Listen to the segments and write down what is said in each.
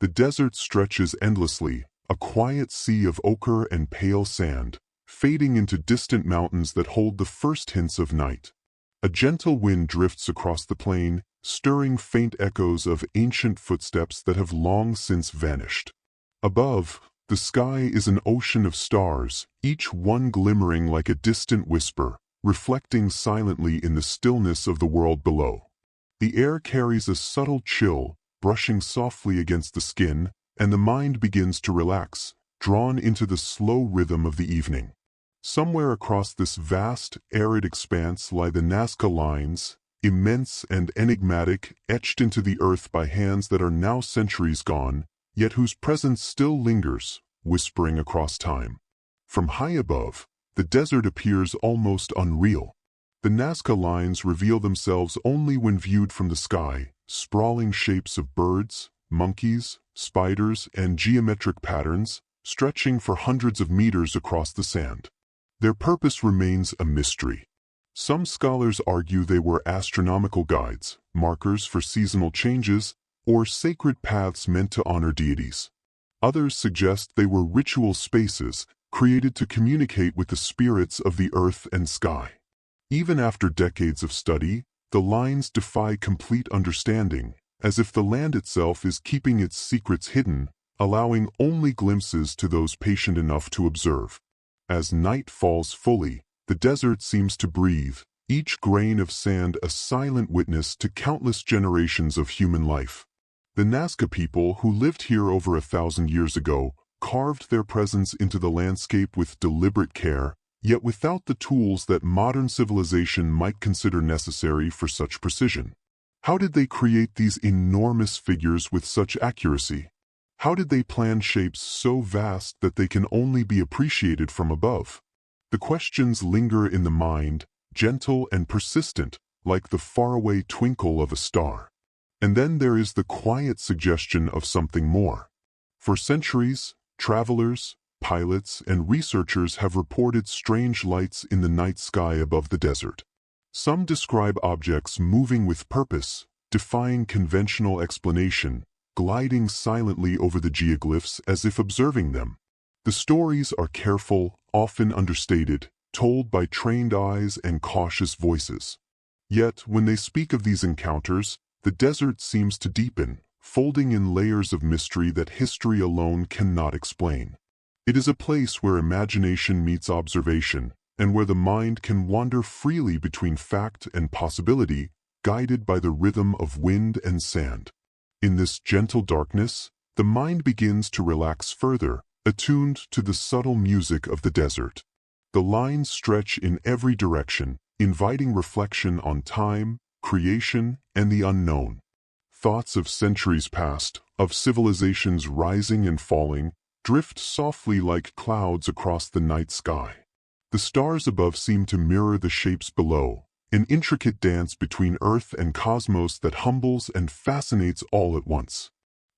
The desert stretches endlessly, a quiet sea of ochre and pale sand, fading into distant mountains that hold the first hints of night. A gentle wind drifts across the plain, stirring faint echoes of ancient footsteps that have long since vanished. Above, the sky is an ocean of stars, each one glimmering like a distant whisper, reflecting silently in the stillness of the world below. The air carries a subtle chill, brushing softly against the skin, and the mind begins to relax, drawn into the slow rhythm of the evening. Somewhere across this vast, arid expanse lie the Nazca Lines, immense and enigmatic, etched into the earth by hands that are now centuries gone, yet whose presence still lingers, whispering across time. From high above, the desert appears almost unreal. The Nazca Lines reveal themselves only when viewed from the sky, sprawling shapes of birds, monkeys, spiders, and geometric patterns, stretching for hundreds of meters across the sand. Their purpose remains a mystery. Some scholars argue they were astronomical guides, markers for seasonal changes, or sacred paths meant to honor deities. Others suggest they were ritual spaces, created to communicate with the spirits of the earth and sky. Even after decades of study, the lines defy complete understanding, as if the land itself is keeping its secrets hidden, allowing only glimpses to those patient enough to observe. As night falls fully, the desert seems to breathe, each grain of sand a silent witness to countless generations of human life. The Nazca people, who lived here over 1,000 years ago, carved their presence into the landscape with deliberate care, yet without the tools that modern civilization might consider necessary for such precision. How did they create these enormous figures with such accuracy? How did they plan shapes so vast that they can only be appreciated from above? The questions linger in the mind, gentle and persistent, like the faraway twinkle of a star. And then there is the quiet suggestion of something more. For centuries, travelers, pilots, and researchers have reported strange lights in the night sky above the desert. Some describe objects moving with purpose, defying conventional explanation, gliding silently over the geoglyphs as if observing them. The stories are careful, often understated, told by trained eyes and cautious voices. Yet, when they speak of these encounters, the desert seems to deepen, folding in layers of mystery that history alone cannot explain. It is a place where imagination meets observation, and where the mind can wander freely between fact and possibility, guided by the rhythm of wind and sand. In this gentle darkness, the mind begins to relax further, attuned to the subtle music of the desert. The lines stretch in every direction, inviting reflection on time, creation, and the unknown. Thoughts of centuries past, of civilizations rising and falling, drift softly like clouds across the night sky. The stars above seem to mirror the shapes below, an intricate dance between Earth and cosmos that humbles and fascinates all at once.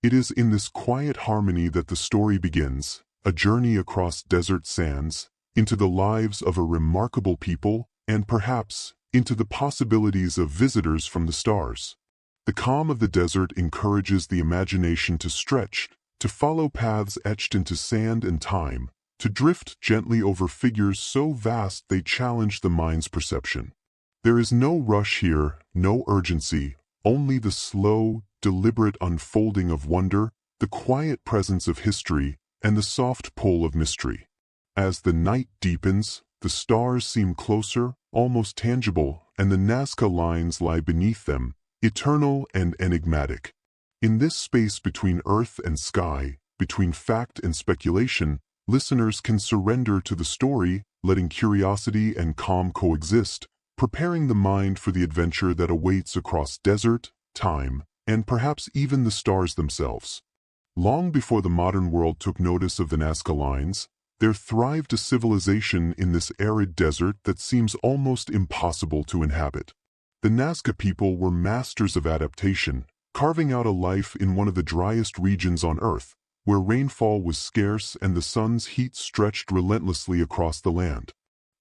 It is in this quiet harmony that the story begins, a journey across desert sands, into the lives of a remarkable people, and perhaps, into the possibilities of visitors from the stars. The calm of the desert encourages the imagination to stretch, to follow paths etched into sand and time, to drift gently over figures so vast they challenge the mind's perception. There is no rush here, no urgency, only the slow, deliberate unfolding of wonder, the quiet presence of history, and the soft pull of mystery. As the night deepens, the stars seem closer, almost tangible, and the Nazca Lines lie beneath them, eternal and enigmatic. In this space between earth and sky, between fact and speculation, listeners can surrender to the story, letting curiosity and calm coexist, preparing the mind for the adventure that awaits across desert, time, and perhaps even the stars themselves. Long before the modern world took notice of the Nazca Lines, there thrived a civilization in this arid desert that seems almost impossible to inhabit. The Nazca people were masters of adaptation, carving out a life in one of the driest regions on Earth, where rainfall was scarce and the sun's heat stretched relentlessly across the land.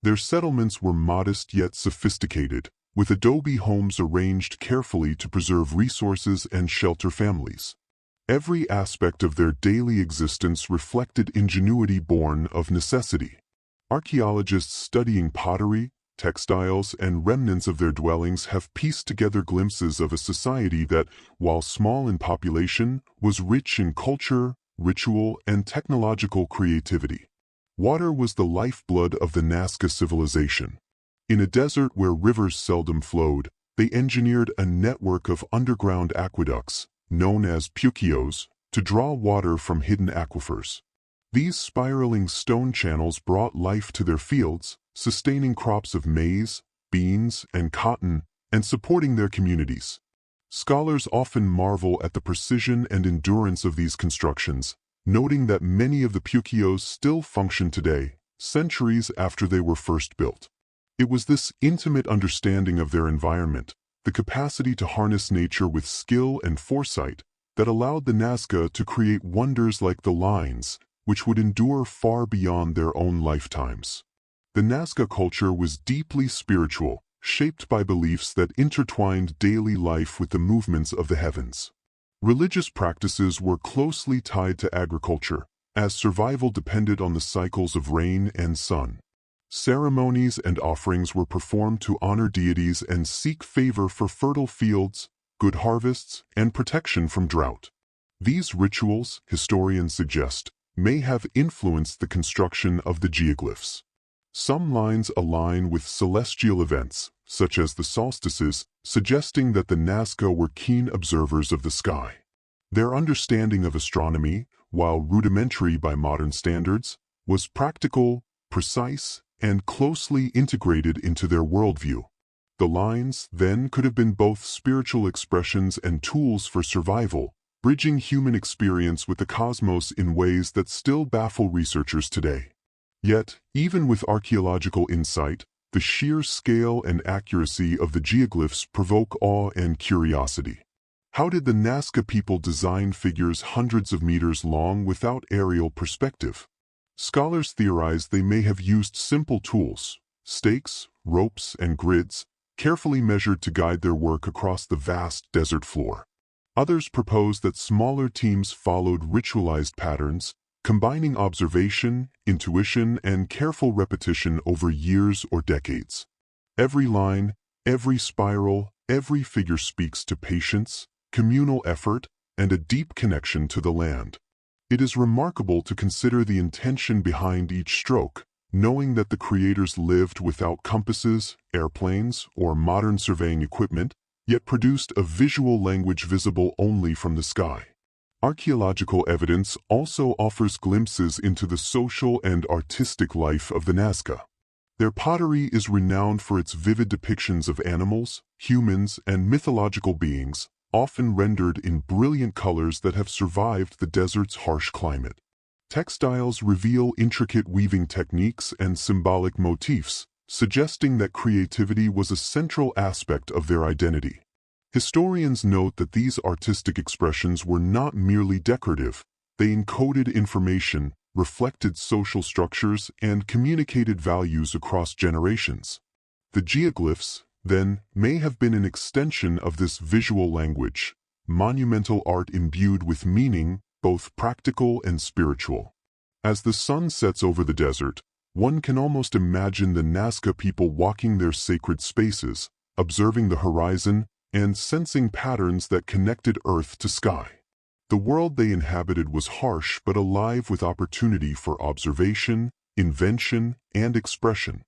Their settlements were modest yet sophisticated, with adobe homes arranged carefully to preserve resources and shelter families. Every aspect of their daily existence reflected ingenuity born of necessity. Archaeologists studying pottery, textiles, and remnants of their dwellings have pieced together glimpses of a society that, while small in population, was rich in culture, ritual, and technological creativity. Water was the lifeblood of the Nazca civilization. In a desert where rivers seldom flowed, they engineered a network of underground aqueducts, known as puquios, to draw water from hidden aquifers. These spiraling stone channels brought life to their fields, sustaining crops of maize, beans, and cotton, and supporting their communities. Scholars often marvel at the precision and endurance of these constructions, noting that many of the puquios still function today, centuries after they were first built. It was this intimate understanding of their environment, the capacity to harness nature with skill and foresight, that allowed the Nazca to create wonders like the lines, which would endure far beyond their own lifetimes. The Nazca culture was deeply spiritual, shaped by beliefs that intertwined daily life with the movements of the heavens. Religious practices were closely tied to agriculture, as survival depended on the cycles of rain and sun. Ceremonies and offerings were performed to honor deities and seek favor for fertile fields, good harvests, and protection from drought. These rituals, historians suggest, may have influenced the construction of the geoglyphs. Some lines align with celestial events, such as the solstices, suggesting that the Nazca were keen observers of the sky. Their understanding of astronomy, while rudimentary by modern standards, was practical, precise, and closely integrated into their worldview. The lines, then, could have been both spiritual expressions and tools for survival, bridging human experience with the cosmos in ways that still baffle researchers today. Yet, even with archaeological insight, the sheer scale and accuracy of the geoglyphs provoke awe and curiosity. How did the Nazca people design figures hundreds of meters long without aerial perspective? Scholars theorize they may have used simple tools, stakes, ropes, and grids, carefully measured to guide their work across the vast desert floor. Others propose that smaller teams followed ritualized patterns, combining observation, intuition, and careful repetition over years or decades. Every line, every spiral, every figure speaks to patience, communal effort, and a deep connection to the land. It is remarkable to consider the intention behind each stroke, knowing that the creators lived without compasses, airplanes, or modern surveying equipment, yet produced a visual language visible only from the sky. Archaeological evidence also offers glimpses into the social and artistic life of the Nazca. Their pottery is renowned for its vivid depictions of animals, humans, and mythological beings, often rendered in brilliant colors that have survived the desert's harsh climate. Textiles reveal intricate weaving techniques and symbolic motifs, suggesting that creativity was a central aspect of their identity. Historians note that these artistic expressions were not merely decorative, they encoded information, reflected social structures, and communicated values across generations. The geoglyphs, then, may have been an extension of this visual language, monumental art imbued with meaning, both practical and spiritual. As the sun sets over the desert, one can almost imagine the Nazca people walking their sacred spaces, observing the horizon, and sensing patterns that connected earth to sky. The world they inhabited was harsh but alive with opportunity for observation, invention, and expression.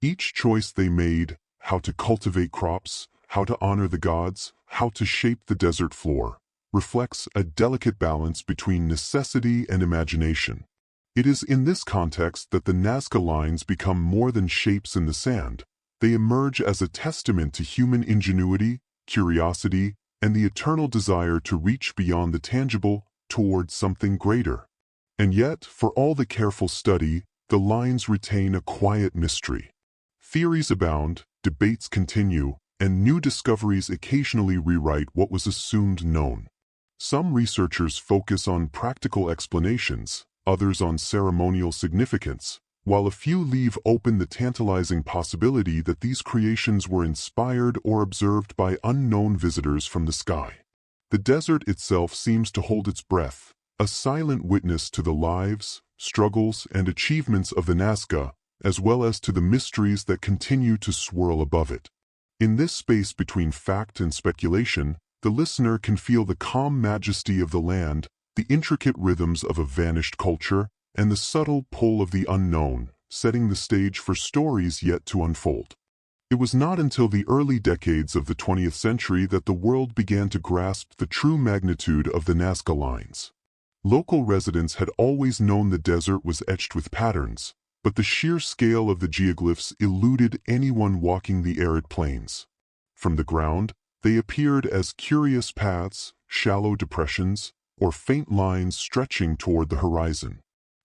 Each choice they made, how to cultivate crops, how to honor the gods, how to shape the desert floor, reflects a delicate balance between necessity and imagination. It is in this context that the Nazca Lines become more than shapes in the sand. They emerge as a testament to human ingenuity, curiosity, and the eternal desire to reach beyond the tangible toward something greater. And yet, for all the careful study, the lines retain a quiet mystery. Theories abound, debates continue, and new discoveries occasionally rewrite what was assumed known. Some researchers focus on practical explanations, others on ceremonial significance, while a few leave open the tantalizing possibility that these creations were inspired or observed by unknown visitors from the sky. The desert itself seems to hold its breath, a silent witness to the lives, struggles, and achievements of the Nazca, as well as to the mysteries that continue to swirl above it. In this space between fact and speculation, the listener can feel the calm majesty of the land, the intricate rhythms of a vanished culture, and the subtle pull of the unknown, setting the stage for stories yet to unfold. It was not until the early decades of the 20th century that the world began to grasp the true magnitude of the Nazca Lines. Local residents had always known the desert was etched with patterns, but the sheer scale of the geoglyphs eluded anyone walking the arid plains. From the ground, they appeared as curious paths, shallow depressions, or faint lines stretching toward the horizon.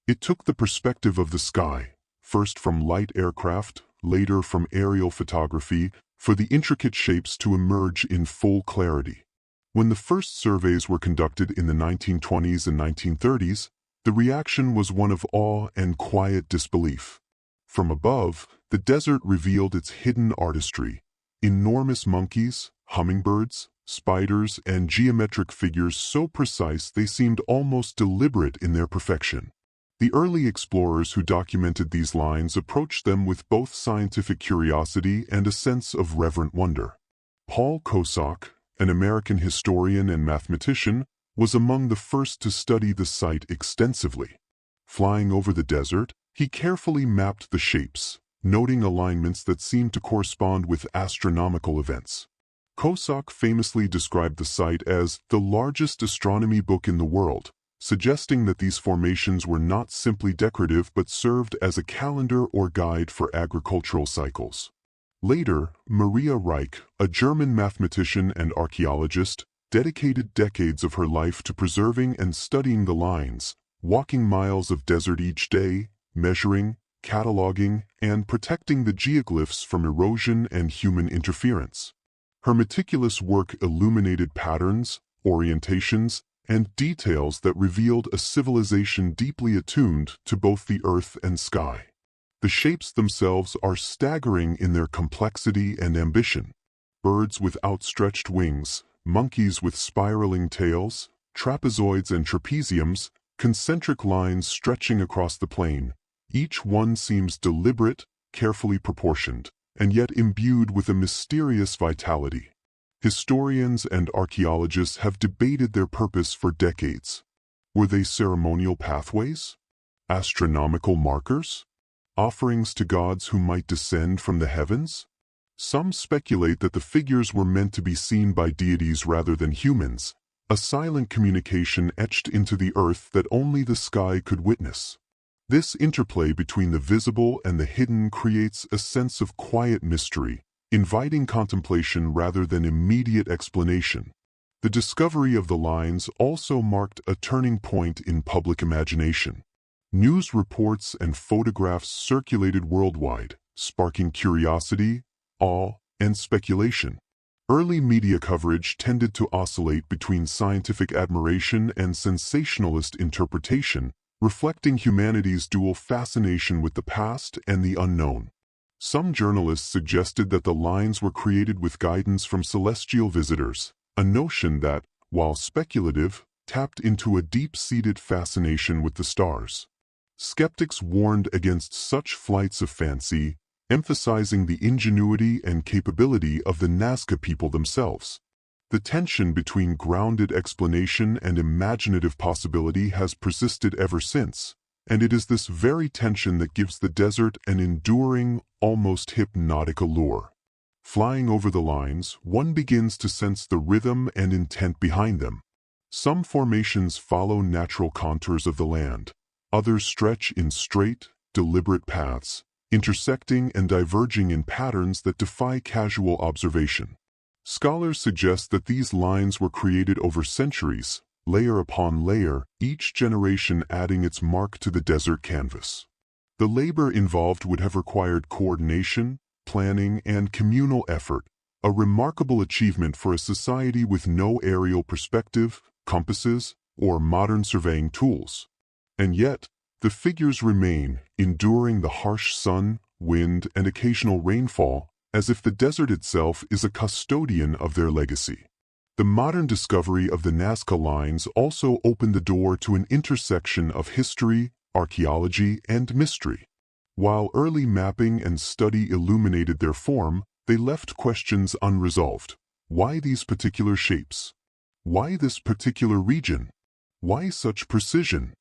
It took the perspective of the sky, first from light aircraft, later from aerial photography, for the intricate shapes to emerge in full clarity. When the first surveys were conducted in the 1920s and 1930s, the reaction was one of awe and quiet disbelief. From above, the desert revealed its hidden artistry. Enormous monkeys, hummingbirds, spiders, and geometric figures so precise they seemed almost deliberate in their perfection. The early explorers who documented these lines approached them with both scientific curiosity and a sense of reverent wonder. Paul Kosok, an American historian and mathematician, was among the first to study the site extensively. Flying over the desert, he carefully mapped the shapes, noting alignments that seemed to correspond with astronomical events. Kosok famously described the site as the largest astronomy book in the world, suggesting that these formations were not simply decorative but served as a calendar or guide for agricultural cycles. Later, Maria Reich, a German mathematician and archaeologist, dedicated decades of her life to preserving and studying the lines, walking miles of desert each day, measuring, cataloging, and protecting the geoglyphs from erosion and human interference. Her meticulous work illuminated patterns, orientations, and details that revealed a civilization deeply attuned to both the earth and sky. The shapes themselves are staggering in their complexity and ambition. Birds with outstretched wings, monkeys with spiraling tails, trapezoids and trapeziums, concentric lines stretching across the plain. Each one seems deliberate, carefully proportioned, and yet imbued with a mysterious vitality. Historians and archaeologists have debated their purpose for decades. Were they ceremonial pathways? Astronomical markers? Offerings to gods who might descend from the heavens? Some speculate that the figures were meant to be seen by deities rather than humans, a silent communication etched into the earth that only the sky could witness. This interplay between the visible and the hidden creates a sense of quiet mystery, inviting contemplation rather than immediate explanation. The discovery of the lines also marked a turning point in public imagination. News reports and photographs circulated worldwide, sparking curiosity, awe, and speculation. Early media coverage tended to oscillate between scientific admiration and sensationalist interpretation, reflecting humanity's dual fascination with the past and the unknown. Some journalists suggested that the lines were created with guidance from celestial visitors, a notion that, while speculative, tapped into a deep-seated fascination with the stars. Skeptics warned against such flights of fancy, emphasizing the ingenuity and capability of the Nazca people themselves. The tension between grounded explanation and imaginative possibility has persisted ever since, and it is this very tension that gives the desert an enduring, almost hypnotic allure. Flying over the lines, one begins to sense the rhythm and intent behind them. Some formations follow natural contours of the land. Others stretch in straight, deliberate paths, intersecting and diverging in patterns that defy casual observation. Scholars suggest that these lines were created over centuries, layer upon layer, each generation adding its mark to the desert canvas. The labor involved would have required coordination, planning, and communal effort, a remarkable achievement for a society with no aerial perspective, compasses, or modern surveying tools. And yet, the figures remain, enduring the harsh sun, wind, and occasional rainfall, as if the desert itself is a custodian of their legacy. The modern discovery of the Nazca Lines also opened the door to an intersection of history, archaeology, and mystery. While early mapping and study illuminated their form, they left questions unresolved. Why these particular shapes? Why this particular region? Why such precision?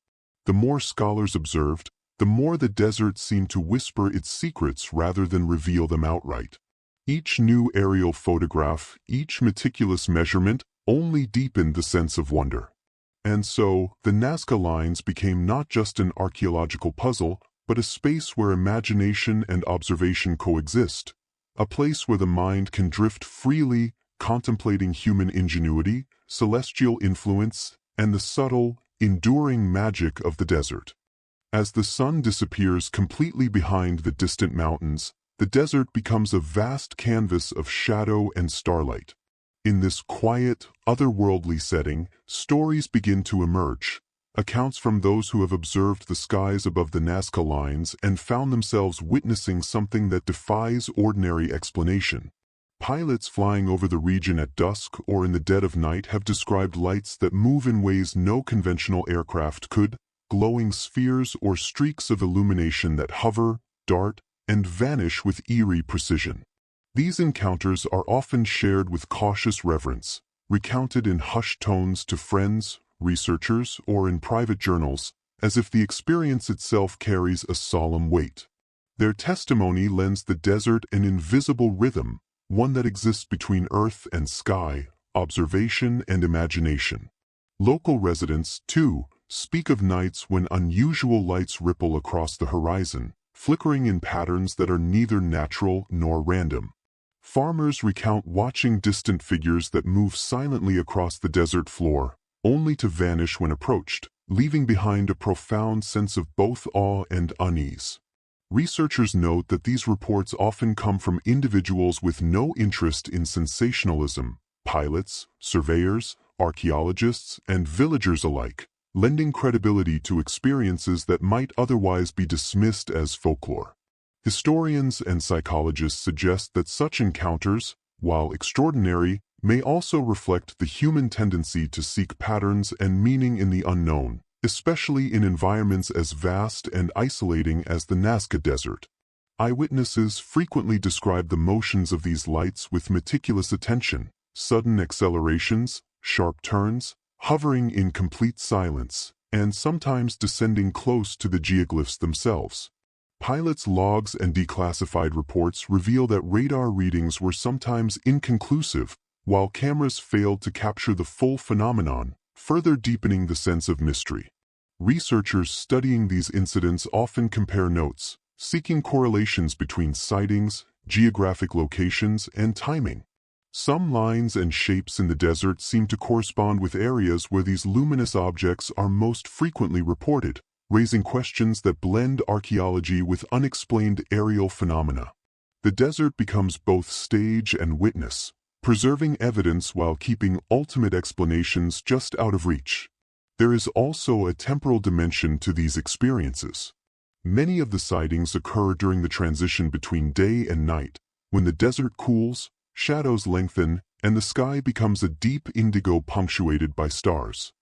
The more scholars observed, the more the desert seemed to whisper its secrets rather than reveal them outright. Each new aerial photograph, each meticulous measurement, only deepened the sense of wonder. And so, the Nazca Lines became not just an archaeological puzzle, but a space where imagination and observation coexist, a place where the mind can drift freely, contemplating human ingenuity, celestial influence, and the subtle, enduring magic of the desert. As the sun disappears completely behind the distant mountains, the desert becomes a vast canvas of shadow and starlight. In this quiet, otherworldly setting, stories begin to emerge, accounts from those who have observed the skies above the Nazca Lines and found themselves witnessing something that defies ordinary explanation. Pilots flying over the region at dusk or in the dead of night have described lights that move in ways no conventional aircraft could, glowing spheres or streaks of illumination that hover, dart, and vanish with eerie precision. These encounters are often shared with cautious reverence, recounted in hushed tones to friends, researchers, or in private journals, as if the experience itself carries a solemn weight. Their testimony lends the desert an invisible rhythm, one that exists between earth and sky, observation and imagination. Local residents, too, speak of nights when unusual lights ripple across the horizon, flickering in patterns that are neither natural nor random. Farmers recount watching distant figures that move silently across the desert floor, only to vanish when approached, leaving behind a profound sense of both awe and unease. Researchers note that these reports often come from individuals with no interest in sensationalism, pilots, surveyors, archaeologists, and villagers alike, lending credibility to experiences that might otherwise be dismissed as folklore. Historians and psychologists suggest that such encounters, while extraordinary, may also reflect the human tendency to seek patterns and meaning in the unknown, especially in environments as vast and isolating as the Nazca Desert. Eyewitnesses frequently describe the motions of these lights with meticulous attention, sudden accelerations, sharp turns, hovering in complete silence, and sometimes descending close to the geoglyphs themselves. Pilots' logs and declassified reports reveal that radar readings were sometimes inconclusive, while cameras failed to capture the full phenomenon, further deepening the sense of mystery. Researchers studying these incidents often compare notes, seeking correlations between sightings, geographic locations, and timing. Some lines and shapes in the desert seem to correspond with areas where these luminous objects are most frequently reported, raising questions that blend archaeology with unexplained aerial phenomena. The desert becomes both stage and witness, preserving evidence while keeping ultimate explanations just out of reach. There is also a temporal dimension to these experiences. Many of the sightings occur during the transition between day and night, when the desert cools, shadows lengthen, and the sky becomes a deep indigo punctuated by stars.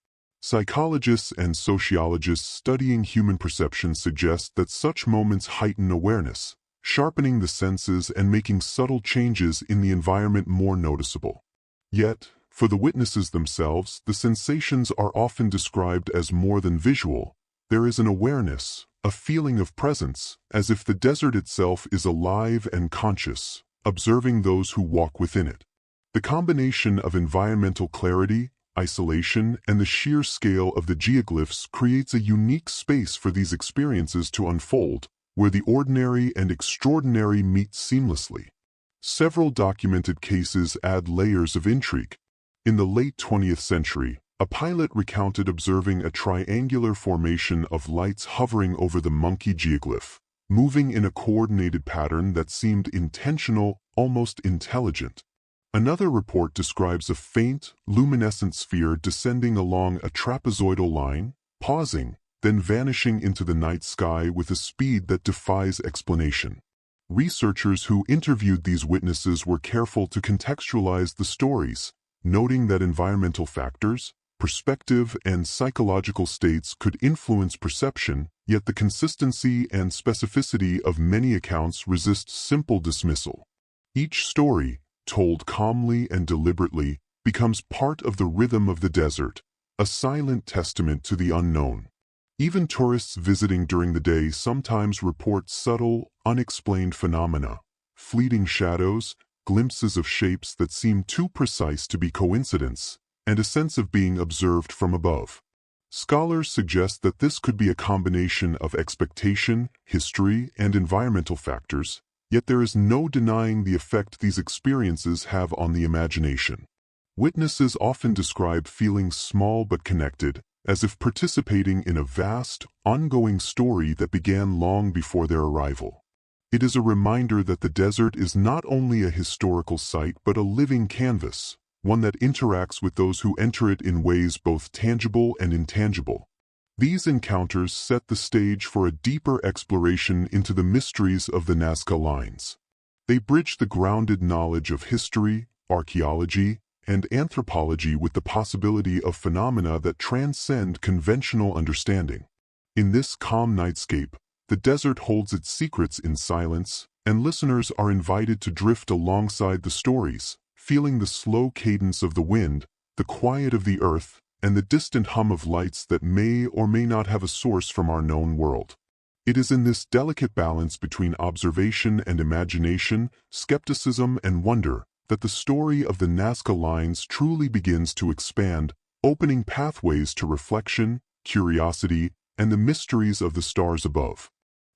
Psychologists and sociologists studying human perception suggest that such moments heighten awareness, sharpening the senses and making subtle changes in the environment more noticeable. Yet, for the witnesses themselves, the sensations are often described as more than visual. There is an awareness, a feeling of presence, as if the desert itself is alive and conscious, observing those who walk within it. The combination of environmental clarity, isolation, and the sheer scale of the geoglyphs creates a unique space for these experiences to unfold, where the ordinary and extraordinary meet seamlessly. Several documented cases add layers of intrigue. In the late 20th century, a pilot recounted observing a triangular formation of lights hovering over the monkey geoglyph, moving in a coordinated pattern that seemed intentional, almost intelligent. Another report describes a faint, luminescent sphere descending along a trapezoidal line, pausing, then vanishing into the night sky with a speed that defies explanation. Researchers who interviewed these witnesses were careful to contextualize the stories, noting that environmental factors, perspective, and psychological states could influence perception, yet the consistency and specificity of many accounts resist simple dismissal. Each story, told calmly and deliberately, becomes part of the rhythm of the desert, a silent testament to the unknown. Even tourists visiting during the day sometimes report subtle, unexplained phenomena, fleeting shadows, glimpses of shapes that seem too precise to be coincidence, and a sense of being observed from above. Scholars suggest that this could be a combination of expectation, history, and environmental factors, yet there is no denying the effect these experiences have on the imagination. Witnesses often describe feeling small but connected, as if participating in a vast, ongoing story that began long before their arrival. It is a reminder that the desert is not only a historical site but a living canvas, one that interacts with those who enter it in ways both tangible and intangible. These encounters set the stage for a deeper exploration into the mysteries of the Nazca Lines. They bridge the grounded knowledge of history, archaeology, and anthropology with the possibility of phenomena that transcend conventional understanding. In this calm nightscape, the desert holds its secrets in silence, and listeners are invited to drift alongside the stories, feeling the slow cadence of the wind, the quiet of the earth, and the distant hum of lights that may or may not have a source from our known world. It is in this delicate balance between observation and imagination, skepticism and wonder, that the story of the Nazca Lines truly begins to expand, opening pathways to reflection, curiosity, and the mysteries of the stars above.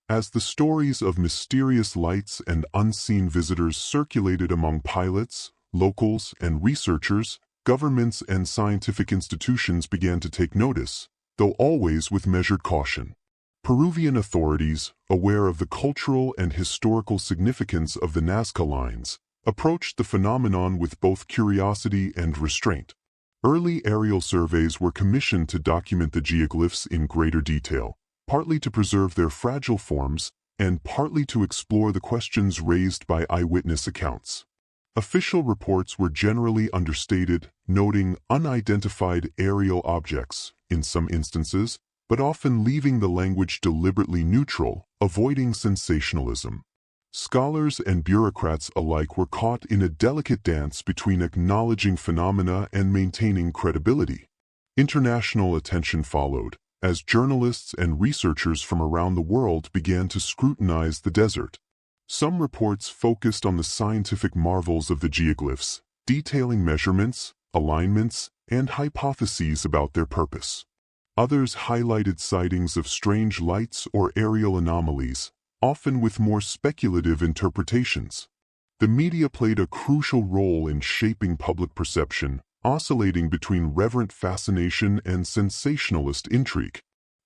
As the stories of mysterious lights and unseen visitors circulated among pilots, locals, and researchers, governments and scientific institutions began to take notice, though always with measured caution. Peruvian authorities, aware of the cultural and historical significance of the Nazca Lines, approached the phenomenon with both curiosity and restraint. Early aerial surveys were commissioned to document the geoglyphs in greater detail, partly to preserve their fragile forms and partly to explore the questions raised by eyewitness accounts. Official reports were generally understated, noting unidentified aerial objects, in some instances, but often leaving the language deliberately neutral, avoiding sensationalism. Scholars and bureaucrats alike were caught in a delicate dance between acknowledging phenomena and maintaining credibility. International attention followed, as journalists and researchers from around the world began to scrutinize the desert. Some reports focused on the scientific marvels of the geoglyphs, detailing measurements, alignments, and hypotheses about their purpose. Others highlighted sightings of strange lights or aerial anomalies, often with more speculative interpretations. The media played a crucial role in shaping public perception, oscillating between reverent fascination and sensationalist intrigue.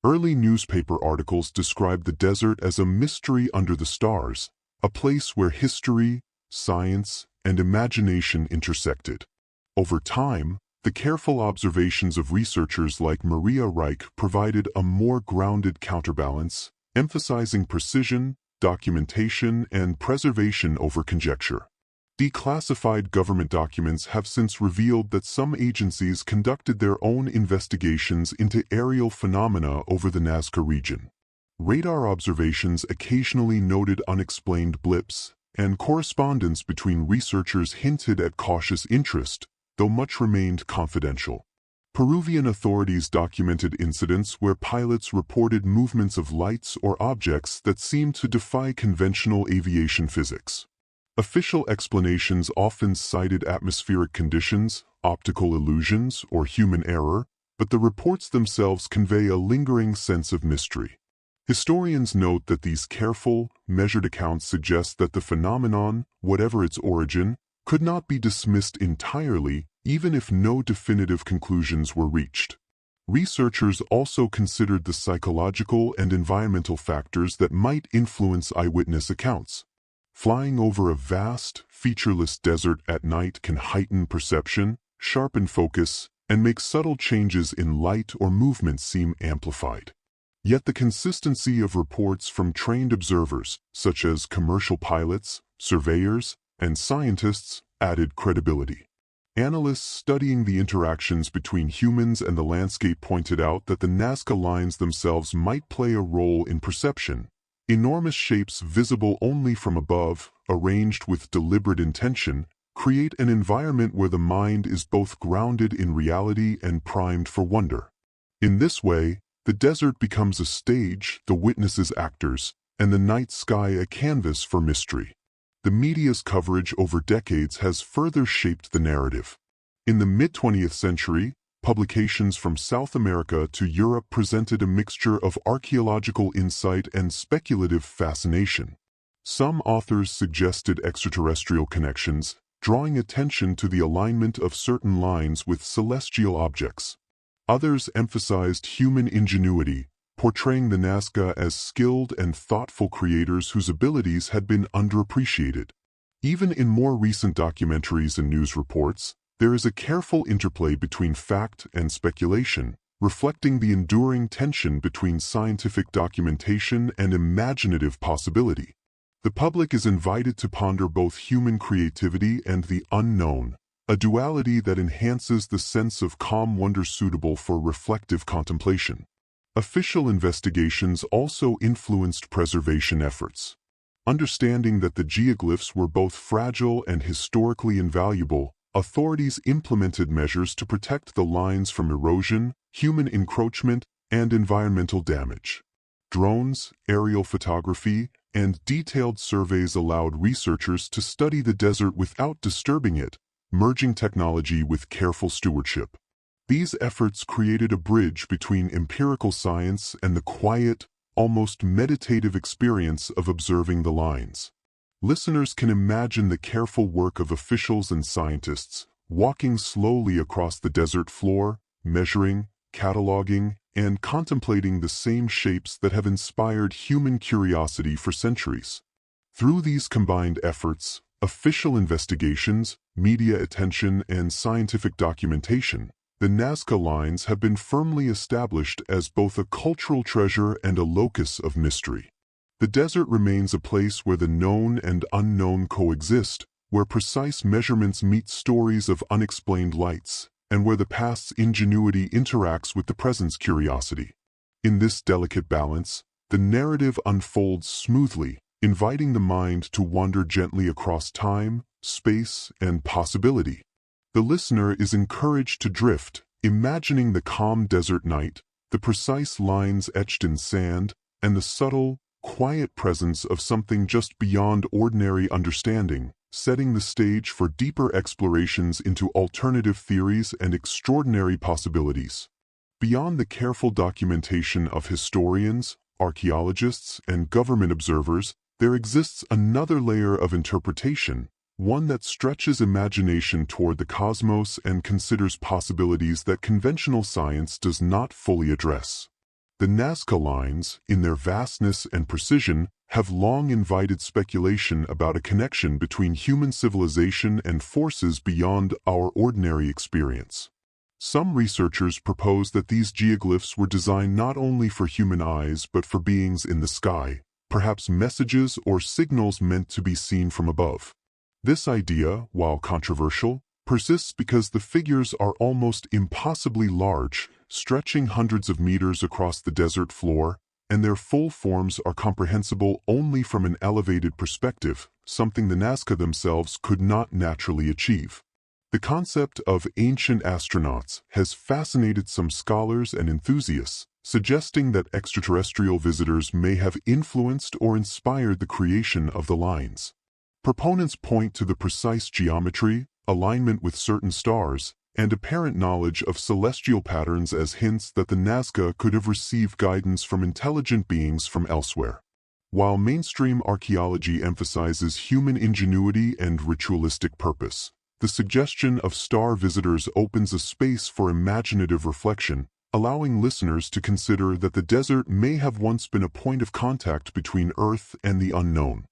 Early newspaper articles described the desert as a mystery under the stars, a place where history, science, and imagination intersected. Over time, the careful observations of researchers like Maria Reich provided a more grounded counterbalance, emphasizing precision, documentation, and preservation over conjecture. Declassified government documents have since revealed that some agencies conducted their own investigations into aerial phenomena over the Nazca region. Radar observations occasionally noted unexplained blips, and correspondence between researchers hinted at cautious interest, though much remained confidential. Peruvian authorities documented incidents where pilots reported movements of lights or objects that seemed to defy conventional aviation physics. Official explanations often cited atmospheric conditions, optical illusions, or human error, but the reports themselves convey a lingering sense of mystery. Historians note that these careful, measured accounts suggest that the phenomenon, whatever its origin, could not be dismissed entirely, even if no definitive conclusions were reached. Researchers also considered the psychological and environmental factors that might influence eyewitness accounts. Flying over a vast, featureless desert at night can heighten perception, sharpen focus, and make subtle changes in light or movement seem amplified. Yet the consistency of reports from trained observers, such as commercial pilots, surveyors, and scientists, added credibility. Analysts studying the interactions between humans and the landscape pointed out that the Nazca Lines themselves might play a role in perception. Enormous shapes visible only from above, arranged with deliberate intention, create an environment where the mind is both grounded in reality and primed for wonder. In this way, the desert becomes a stage, the witnesses actors, and the night sky a canvas for mystery. The media's coverage over decades has further shaped the narrative. In the mid-20th century, publications from South America to Europe presented a mixture of archaeological insight and speculative fascination. Some authors suggested extraterrestrial connections, drawing attention to the alignment of certain lines with celestial objects. Others emphasized human ingenuity, portraying the Nazca as skilled and thoughtful creators whose abilities had been underappreciated. Even in more recent documentaries and news reports, there is a careful interplay between fact and speculation, reflecting the enduring tension between scientific documentation and imaginative possibility. The public is invited to ponder both human creativity and the unknown, a duality that enhances the sense of calm wonder suitable for reflective contemplation. Official investigations also influenced preservation efforts. Understanding that the geoglyphs were both fragile and historically invaluable, authorities implemented measures to protect the lines from erosion, human encroachment, and environmental damage. Drones, aerial photography, and detailed surveys allowed researchers to study the desert without disturbing it, merging technology with careful stewardship. These efforts created a bridge between empirical science and the quiet, almost meditative experience of observing the lines. Listeners can imagine the careful work of officials and scientists, walking slowly across the desert floor, measuring, cataloging, and contemplating the same shapes that have inspired human curiosity for centuries. Through these combined efforts, official investigations, media attention, and scientific documentation, the Nazca Lines have been firmly established as both a cultural treasure and a locus of mystery. The desert remains a place where the known and unknown coexist, where precise measurements meet stories of unexplained lights, and where the past's ingenuity interacts with the present's curiosity. In this delicate balance, the narrative unfolds smoothly, inviting the mind to wander gently across time, space, and possibility. The listener is encouraged to drift, imagining the calm desert night, the precise lines etched in sand, and the subtle, quiet presence of something just beyond ordinary understanding, setting the stage for deeper explorations into alternative theories and extraordinary possibilities. Beyond the careful documentation of historians, archaeologists, and government observers, there exists another layer of interpretation, one that stretches imagination toward the cosmos and considers possibilities that conventional science does not fully address. The Nazca Lines, in their vastness and precision, have long invited speculation about a connection between human civilization and forces beyond our ordinary experience. Some researchers propose that these geoglyphs were designed not only for human eyes but for beings in the sky, perhaps messages or signals meant to be seen from above. This idea, while controversial, persists because the figures are almost impossibly large, stretching hundreds of meters across the desert floor, and their full forms are comprehensible only from an elevated perspective, something the Nazca themselves could not naturally achieve. The concept of ancient astronauts has fascinated some scholars and enthusiasts, suggesting that extraterrestrial visitors may have influenced or inspired the creation of the lines. Proponents point to the precise geometry, alignment with certain stars, and apparent knowledge of celestial patterns as hints that the Nazca could have received guidance from intelligent beings from elsewhere. While mainstream archaeology emphasizes human ingenuity and ritualistic purpose, the suggestion of star visitors opens a space for imaginative reflection, allowing listeners to consider that the desert may have once been a point of contact between Earth and the unknown.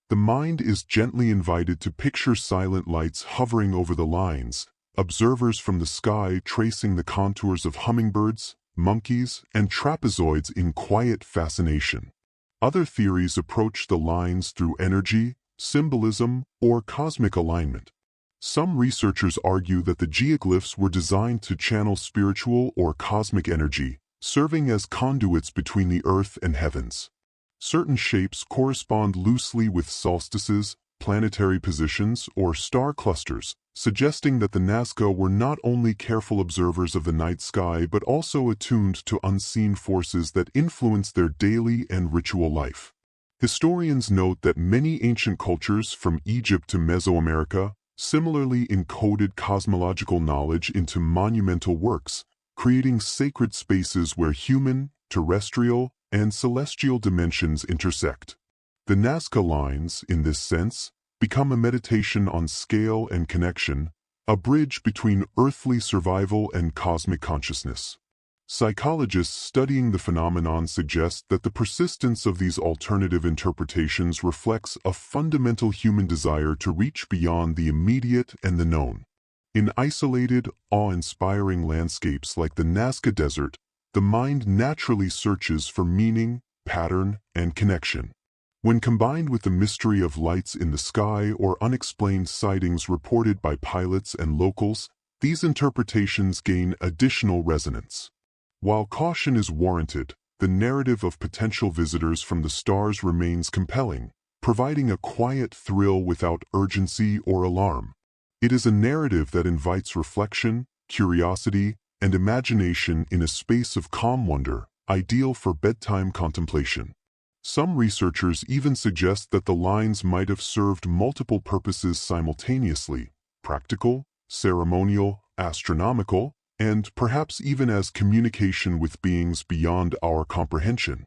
The mind is gently invited to picture silent lights hovering over the lines, observers from the sky tracing the contours of hummingbirds, monkeys, and trapezoids in quiet fascination. Other theories approach the lines through energy, symbolism, or cosmic alignment. Some researchers argue that the geoglyphs were designed to channel spiritual or cosmic energy, serving as conduits between the earth and heavens. Certain shapes correspond loosely with solstices, planetary positions, or star clusters, suggesting that the Nazca were not only careful observers of the night sky but also attuned to unseen forces that influence their daily and ritual life. Historians note that many ancient cultures, from Egypt to Mesoamerica, similarly encoded cosmological knowledge into monumental works, creating sacred spaces where human, terrestrial, and celestial dimensions intersect. The Nazca Lines, in this sense, become a meditation on scale and connection, a bridge between earthly survival and cosmic consciousness. Psychologists studying the phenomenon suggest that the persistence of these alternative interpretations reflects a fundamental human desire to reach beyond the immediate and the known. In isolated, awe-inspiring landscapes like the Nazca Desert, the mind naturally searches for meaning, pattern, and connection. When combined with the mystery of lights in the sky or unexplained sightings reported by pilots and locals, these interpretations gain additional resonance. While caution is warranted, the narrative of potential visitors from the stars remains compelling, providing a quiet thrill without urgency or alarm. It is a narrative that invites reflection, curiosity, and imagination in a space of calm wonder, ideal for bedtime contemplation. Some researchers even suggest that the lines might have served multiple purposes simultaneously: practical, ceremonial, astronomical, and perhaps even as communication with beings beyond our comprehension.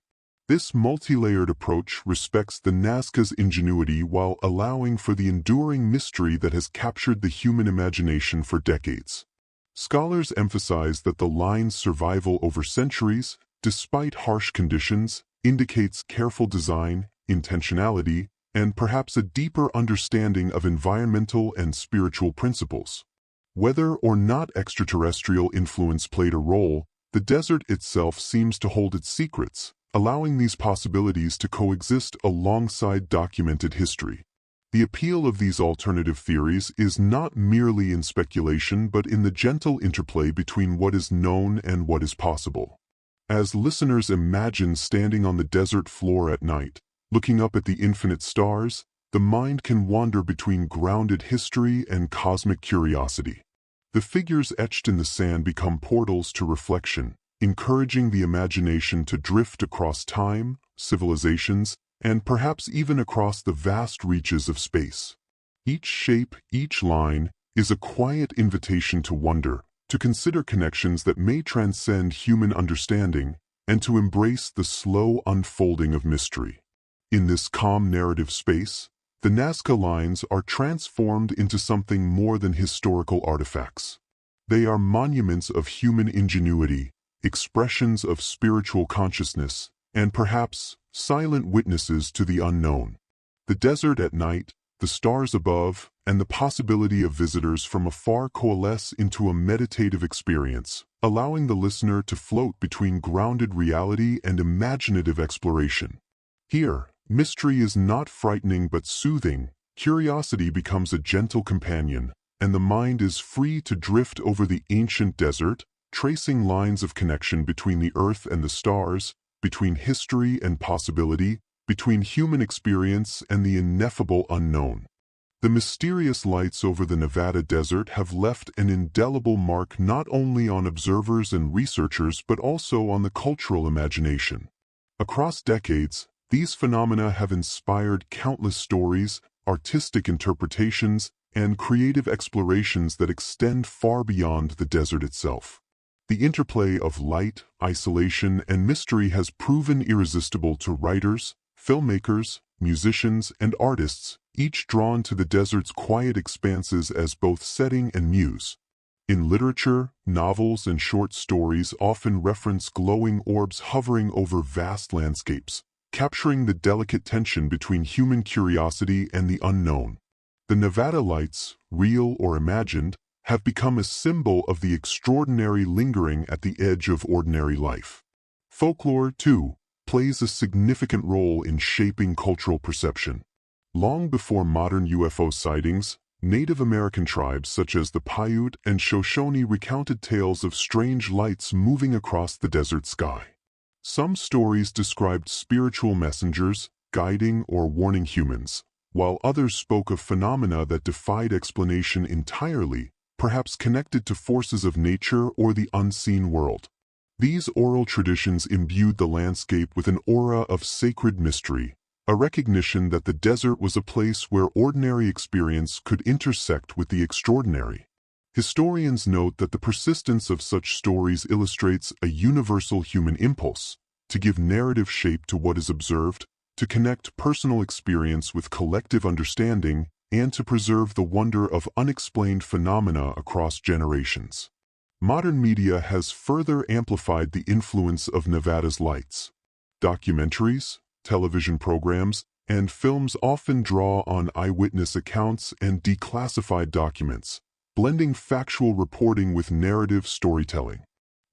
This multi-layered approach respects the Nazca's ingenuity while allowing for the enduring mystery that has captured the human imagination for decades. Scholars emphasize that the line's survival over centuries, despite harsh conditions, indicates careful design, intentionality, and perhaps a deeper understanding of environmental and spiritual principles. Whether or not extraterrestrial influence played a role, the desert itself seems to hold its secrets, allowing these possibilities to coexist alongside documented history. The appeal of these alternative theories is not merely in speculation but in the gentle interplay between what is known and what is possible. As listeners imagine standing on the desert floor at night, looking up at the infinite stars, the mind can wander between grounded history and cosmic curiosity. The figures etched in the sand become portals to reflection, encouraging the imagination to drift across time, civilizations, and perhaps even across the vast reaches of space. Each shape, each line, is a quiet invitation to wonder, to consider connections that may transcend human understanding, and to embrace the slow unfolding of mystery. In this calm narrative space, the Nazca Lines are transformed into something more than historical artifacts. They are monuments of human ingenuity, expressions of spiritual consciousness, and perhaps silent witnesses to the unknown. The desert at night, the stars above, and the possibility of visitors from afar coalesce into a meditative experience, allowing the listener to float between grounded reality and imaginative exploration. Here, mystery is not frightening but soothing, curiosity becomes a gentle companion, and the mind is free to drift over the ancient desert, tracing lines of connection between the earth and the stars, between history and possibility, between human experience and the ineffable unknown. The mysterious lights over the Nevada desert have left an indelible mark not only on observers and researchers but also on the cultural imagination. Across decades, these phenomena have inspired countless stories, artistic interpretations, and creative explorations that extend far beyond the desert itself. The interplay of light, isolation, and mystery has proven irresistible to writers, filmmakers, musicians, and artists, each drawn to the desert's quiet expanses as both setting and muse. In literature, novels and short stories often reference glowing orbs hovering over vast landscapes, capturing the delicate tension between human curiosity and the unknown. The Nevada lights, real or imagined, have become a symbol of the extraordinary lingering at the edge of ordinary life. Folklore, too, plays a significant role in shaping cultural perception. Long before modern UFO sightings, Native American tribes such as the Paiute and Shoshone recounted tales of strange lights moving across the desert sky. Some stories described spiritual messengers, guiding or warning humans, while others spoke of phenomena that defied explanation entirely, perhaps connected to forces of nature or the unseen world. These oral traditions imbued the landscape with an aura of sacred mystery, a recognition that the desert was a place where ordinary experience could intersect with the extraordinary. Historians note that the persistence of such stories illustrates a universal human impulse to give narrative shape to what is observed, to connect personal experience with collective understanding, and to preserve the wonder of unexplained phenomena across generations. Modern media has further amplified the influence of Nevada's lights. Documentaries, television programs, and films often draw on eyewitness accounts and declassified documents, blending factual reporting with narrative storytelling.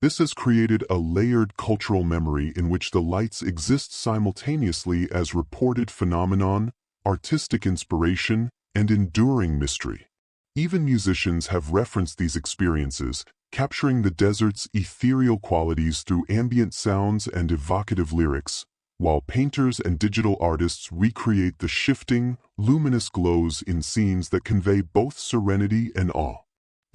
This has created a layered cultural memory in which the lights exist simultaneously as reported phenomenon, artistic inspiration, and enduring mystery. Even musicians have referenced these experiences, capturing the desert's ethereal qualities through ambient sounds and evocative lyrics, while painters and digital artists recreate the shifting, luminous glows in scenes that convey both serenity and awe.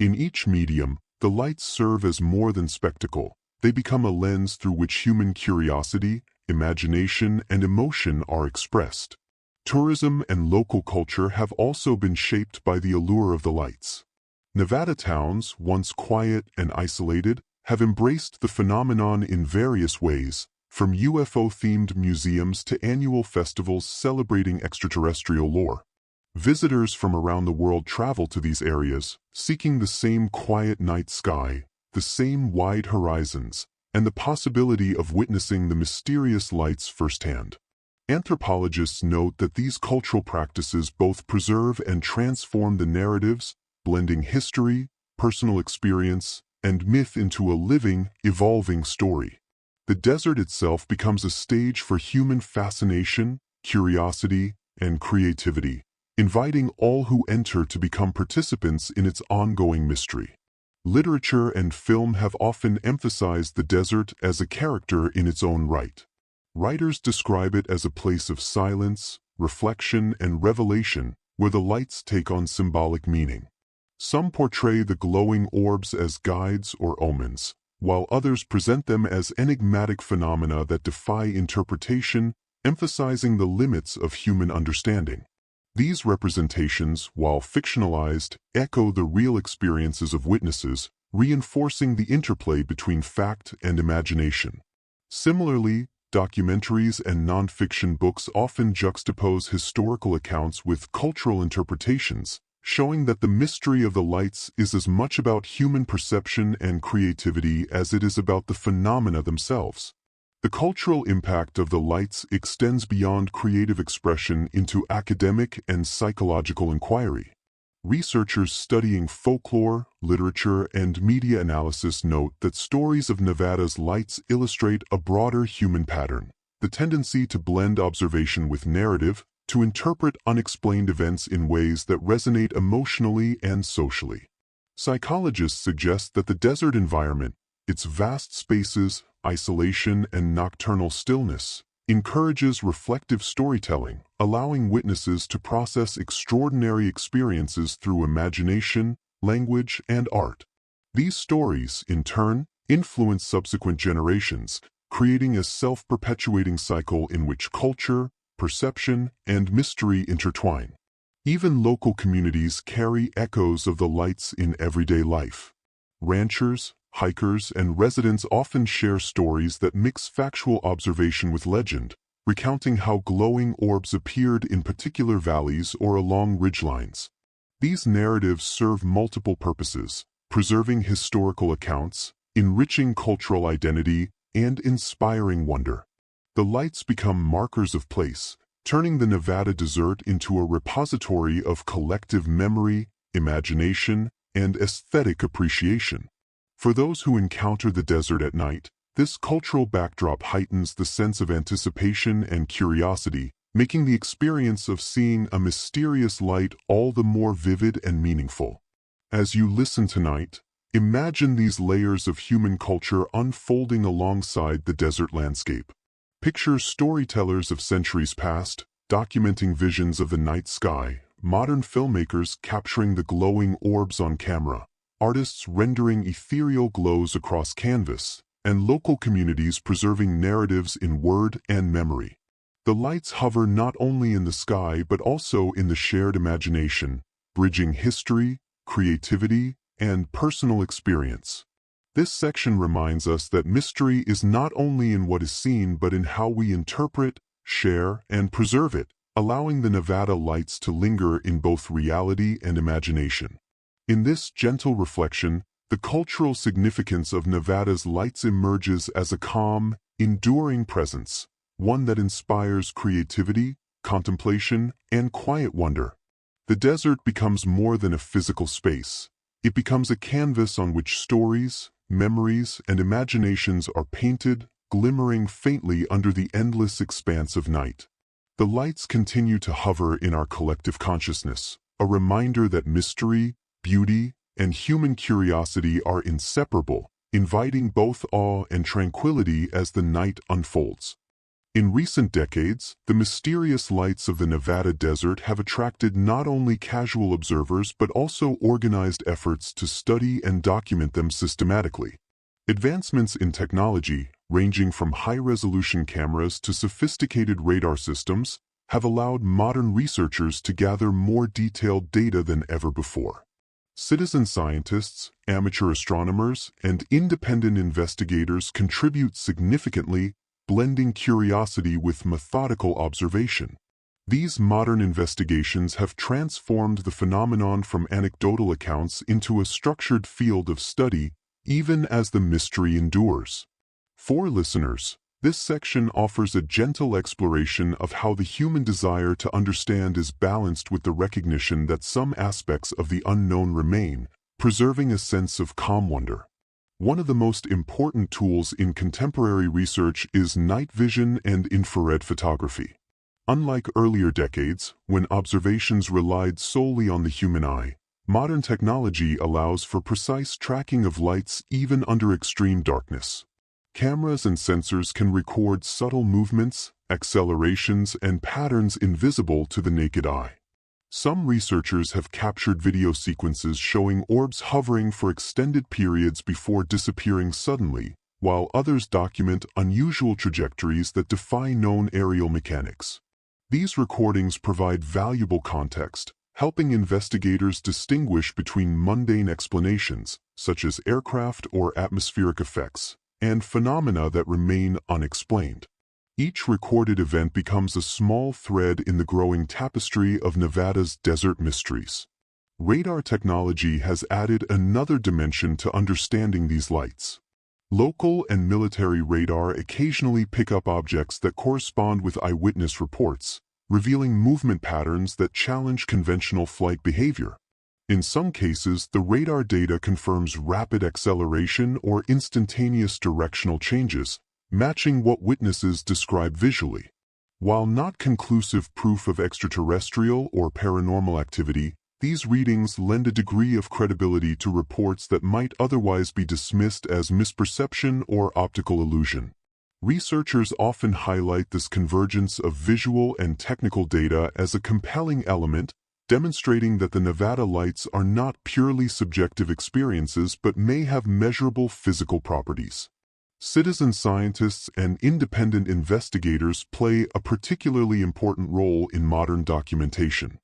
In each medium, the lights serve as more than spectacle. They become a lens through which human curiosity, imagination, and emotion are expressed. Tourism and local culture have also been shaped by the allure of the lights. Nevada towns, once quiet and isolated, have embraced the phenomenon in various ways, from UFO-themed museums to annual festivals celebrating extraterrestrial lore. Visitors from around the world travel to these areas, seeking the same quiet night sky, the same wide horizons, and the possibility of witnessing the mysterious lights firsthand. Anthropologists note that these cultural practices both preserve and transform the narratives, blending history, personal experience, and myth into a living, evolving story. The desert itself becomes a stage for human fascination, curiosity, and creativity, inviting all who enter to become participants in its ongoing mystery. Literature and film have often emphasized the desert as a character in its own right. Writers describe it as a place of silence, reflection, and revelation, where the lights take on symbolic meaning. Some portray the glowing orbs as guides or omens, while others present them as enigmatic phenomena that defy interpretation, emphasizing the limits of human understanding. These representations, while fictionalized, echo the real experiences of witnesses, reinforcing the interplay between fact and imagination. Similarly, documentaries and nonfiction books often juxtapose historical accounts with cultural interpretations, showing that the mystery of the lights is as much about human perception and creativity as it is about the phenomena themselves. The cultural impact of the lights extends beyond creative expression into academic and psychological inquiry. Researchers studying folklore, literature, and media analysis note that stories of Nevada's lights illustrate a broader human pattern, the tendency to blend observation with narrative, to interpret unexplained events in ways that resonate emotionally and socially. Psychologists suggest that the desert environment, its vast spaces, isolation, and nocturnal stillness, encourages reflective storytelling, allowing witnesses to process extraordinary experiences through imagination, language, and art. These stories, in turn, influence subsequent generations, creating a self-perpetuating cycle in which culture, perception, and mystery intertwine. Even local communities carry echoes of the lights in everyday life. Ranchers, hikers, and residents often share stories that mix factual observation with legend, recounting how glowing orbs appeared in particular valleys or along ridgelines. These narratives serve multiple purposes: preserving historical accounts, enriching cultural identity, and inspiring wonder. The lights become markers of place, turning the Nevada desert into a repository of collective memory, imagination, and aesthetic appreciation. For those who encounter the desert at night, this cultural backdrop heightens the sense of anticipation and curiosity, making the experience of seeing a mysterious light all the more vivid and meaningful. As you listen tonight, imagine these layers of human culture unfolding alongside the desert landscape. Picture storytellers of centuries past, documenting visions of the night sky, modern filmmakers capturing the glowing orbs on camera, artists rendering ethereal glows across canvas, and local communities preserving narratives in word and memory. The lights hover not only in the sky but also in the shared imagination, bridging history, creativity, and personal experience. This section reminds us that mystery is not only in what is seen but in how we interpret, share, and preserve it, allowing the Nevada lights to linger in both reality and imagination. In this gentle reflection, the cultural significance of Nevada's lights emerges as a calm, enduring presence, one that inspires creativity, contemplation, and quiet wonder. The desert becomes more than a physical space. It becomes a canvas on which stories, memories, and imaginations are painted, glimmering faintly under the endless expanse of night. The lights continue to hover in our collective consciousness, a reminder that mystery, beauty, and human curiosity are inseparable, inviting both awe and tranquility as the night unfolds. In recent decades, the mysterious lights of the Nevada desert have attracted not only casual observers but also organized efforts to study and document them systematically. Advancements in technology, ranging from high-resolution cameras to sophisticated radar systems, have allowed modern researchers to gather more detailed data than ever before. Citizen scientists, amateur astronomers, and independent investigators contribute significantly, blending curiosity with methodical observation. These modern investigations have transformed the phenomenon from anecdotal accounts into a structured field of study, even as the mystery endures. For listeners, this section offers a gentle exploration of how the human desire to understand is balanced with the recognition that some aspects of the unknown remain, preserving a sense of calm wonder. One of the most important tools in contemporary research is night vision and infrared photography. Unlike earlier decades, when observations relied solely on the human eye, modern technology allows for precise tracking of lights even under extreme darkness. Cameras and sensors can record subtle movements, accelerations, and patterns invisible to the naked eye. Some researchers have captured video sequences showing orbs hovering for extended periods before disappearing suddenly, while others document unusual trajectories that defy known aerial mechanics. These recordings provide valuable context, helping investigators distinguish between mundane explanations, such as aircraft or atmospheric effects, and phenomena that remain unexplained. Each recorded event becomes a small thread in the growing tapestry of Nevada's desert mysteries. Radar technology has added another dimension to understanding these lights. Local and military radar occasionally pick up objects that correspond with eyewitness reports, revealing movement patterns that challenge conventional flight behavior. In some cases, the radar data confirms rapid acceleration or instantaneous directional changes, matching what witnesses describe visually. While not conclusive proof of extraterrestrial or paranormal activity, these readings lend a degree of credibility to reports that might otherwise be dismissed as misperception or optical illusion. Researchers often highlight this convergence of visual and technical data as a compelling element, demonstrating that the Nevada lights are not purely subjective experiences but may have measurable physical properties. Citizen scientists and independent investigators play a particularly important role in modern documentation.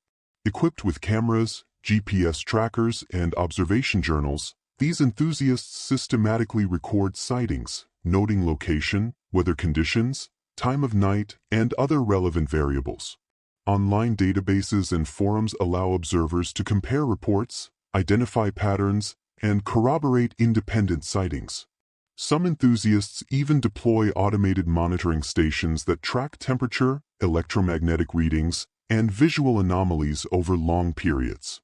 Equipped with cameras, GPS trackers, and observation journals, these enthusiasts systematically record sightings, noting location, weather conditions, time of night, and other relevant variables. Online databases and forums allow observers to compare reports, identify patterns, and corroborate independent sightings. Some enthusiasts even deploy automated monitoring stations that track temperature, electromagnetic readings, and visual anomalies over long periods.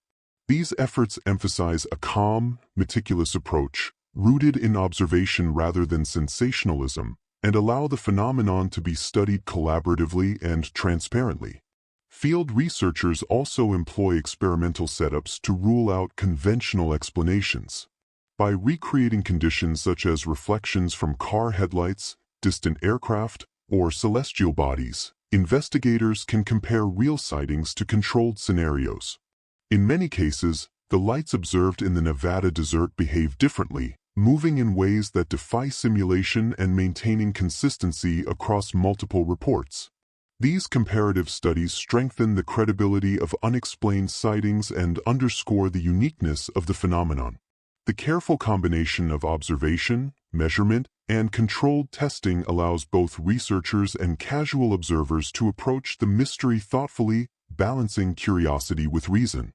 These efforts emphasize a calm, meticulous approach, rooted in observation rather than sensationalism, and allow the phenomenon to be studied collaboratively and transparently. Field researchers also employ experimental setups to rule out conventional explanations. By recreating conditions such as reflections from car headlights, distant aircraft, or celestial bodies, investigators can compare real sightings to controlled scenarios. In many cases, the lights observed in the Nevada desert behave differently, moving in ways that defy simulation and maintaining consistency across multiple reports. These comparative studies strengthen the credibility of unexplained sightings and underscore the uniqueness of the phenomenon. The careful combination of observation, measurement, and controlled testing allows both researchers and casual observers to approach the mystery thoughtfully, balancing curiosity with reason.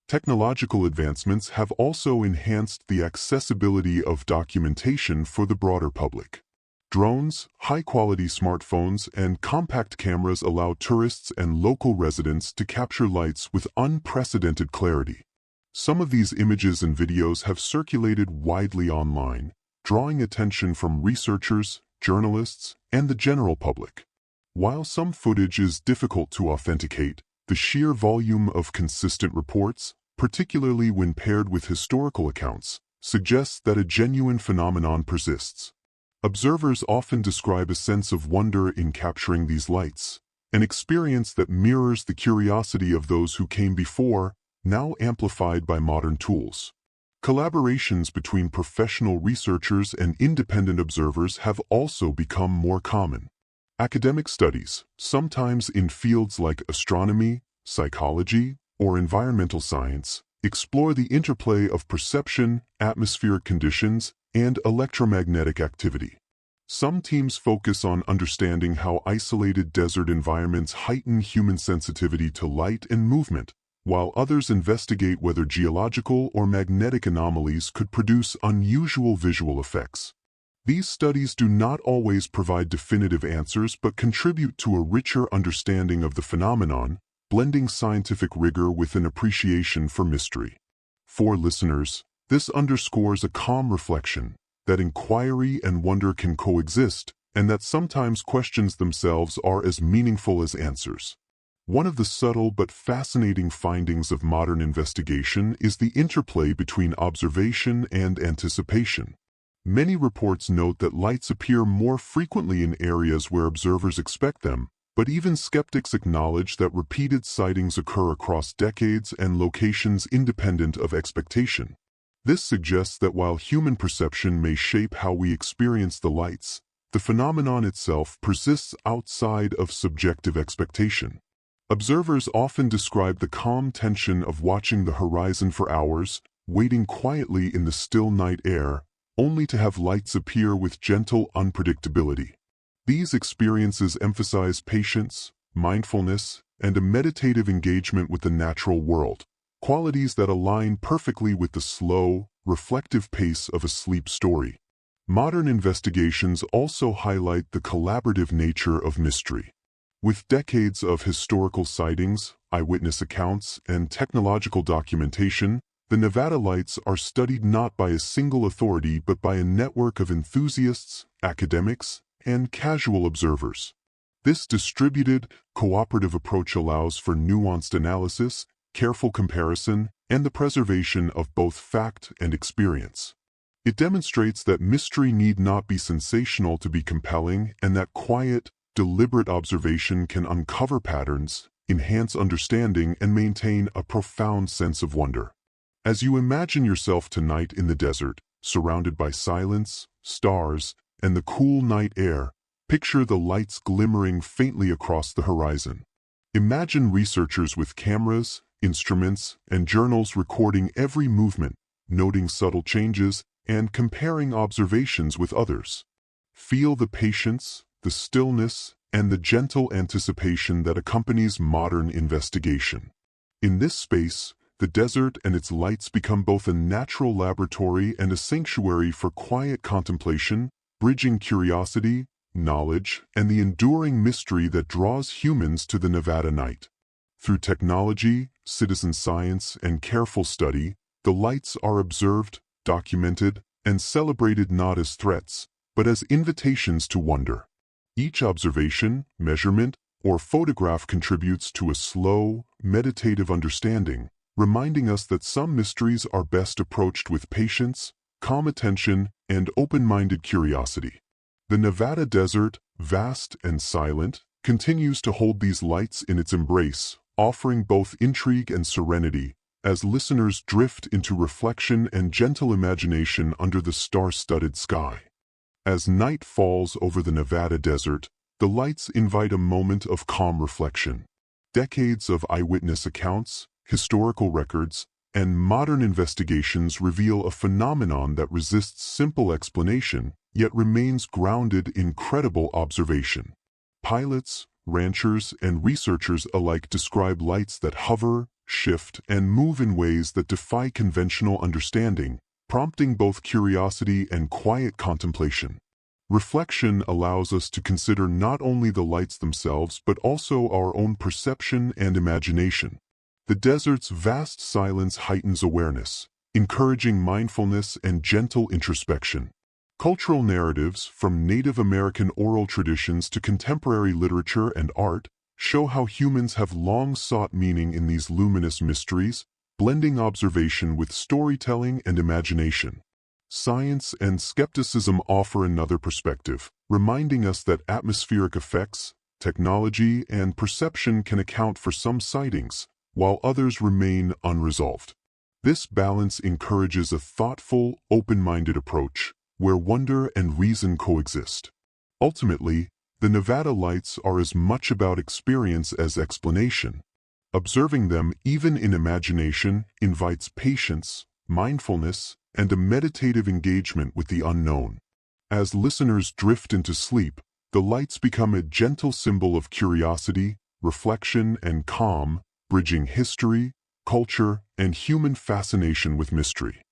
Technological advancements have also enhanced the accessibility of documentation for the broader public. Drones, high-quality smartphones, and compact cameras allow tourists and local residents to capture lights with unprecedented clarity. Some of these images and videos have circulated widely online, drawing attention from researchers, journalists, and the general public. While some footage is difficult to authenticate, the sheer volume of consistent reports, particularly when paired with historical accounts, suggests that a genuine phenomenon persists. Observers often describe a sense of wonder in capturing these lights, an experience that mirrors the curiosity of those who came before, now amplified by modern tools. Collaborations between professional researchers and independent observers have also become more common. Academic studies, sometimes in fields like astronomy, psychology, or environmental science, explore the interplay of perception, atmospheric conditions, and electromagnetic activity. Some teams focus on understanding how isolated desert environments heighten human sensitivity to light and movement, while others investigate whether geological or magnetic anomalies could produce unusual visual effects. These studies do not always provide definitive answers but contribute to a richer understanding of the phenomenon, blending scientific rigor with an appreciation for mystery. For listeners, this underscores a calm reflection that inquiry and wonder can coexist, and that sometimes questions themselves are as meaningful as answers. One of the subtle but fascinating findings of modern investigation is the interplay between observation and anticipation. Many reports note that lights appear more frequently in areas where observers expect them, but even skeptics acknowledge that repeated sightings occur across decades and locations independent of expectation. This suggests that while human perception may shape how we experience the lights, the phenomenon itself persists outside of subjective expectation. Observers often describe the calm tension of watching the horizon for hours, waiting quietly in the still night air, only to have lights appear with gentle unpredictability. These experiences emphasize patience, mindfulness, and a meditative engagement with the natural world, qualities that align perfectly with the slow, reflective pace of a sleep story. Modern investigations also highlight the collaborative nature of mystery. With decades of historical sightings, eyewitness accounts, and technological documentation, the Nevada lights are studied not by a single authority but by a network of enthusiasts, academics, and casual observers. This distributed, cooperative approach allows for nuanced analysis, careful comparison, and the preservation of both fact and experience. It demonstrates that mystery need not be sensational to be compelling, and that quiet, deliberate observation can uncover patterns, enhance understanding, and maintain a profound sense of wonder. As you imagine yourself tonight in the desert, surrounded by silence, stars, and the cool night air, picture the lights glimmering faintly across the horizon. Imagine researchers with cameras, instruments, and journals recording every movement, noting subtle changes, and comparing observations with others. Feel the patience, the stillness, and the gentle anticipation that accompanies modern investigation. In this space, the desert and its lights become both a natural laboratory and a sanctuary for quiet contemplation, bridging curiosity, knowledge, and the enduring mystery that draws humans to the Nevada night. Through technology, citizen science, and careful study, the lights are observed, documented, and celebrated not as threats, but as invitations to wonder. Each observation, measurement, or photograph contributes to a slow, meditative understanding, reminding us that some mysteries are best approached with patience, calm attention, and open-minded curiosity. The Nevada desert, vast and silent, continues to hold these lights in its embrace, offering both intrigue and serenity, as listeners drift into reflection and gentle imagination under the star-studded sky. As night falls over the Nevada desert, the lights invite a moment of calm reflection. Decades of eyewitness accounts, historical records, and modern investigations reveal a phenomenon that resists simple explanation, yet remains grounded in credible observation. Pilots, ranchers, and researchers alike describe lights that hover, shift, and move in ways that defy conventional understanding, prompting both curiosity and quiet contemplation. Reflection allows us to consider not only the lights themselves but also our own perception and imagination. The desert's vast silence heightens awareness, encouraging mindfulness and gentle introspection. Cultural narratives, from Native American oral traditions to contemporary literature and art, show how humans have long sought meaning in these luminous mysteries, blending observation with storytelling and imagination. Science and skepticism offer another perspective, reminding us that atmospheric effects, technology, and perception can account for some sightings, while others remain unresolved. This balance encourages a thoughtful, open-minded approach, where wonder and reason coexist. Ultimately, the Nevada lights are as much about experience as explanation. Observing them, even in imagination, invites patience, mindfulness, and a meditative engagement with the unknown. As listeners drift into sleep, the lights become a gentle symbol of curiosity, reflection, and calm, bridging history, culture, and human fascination with mystery.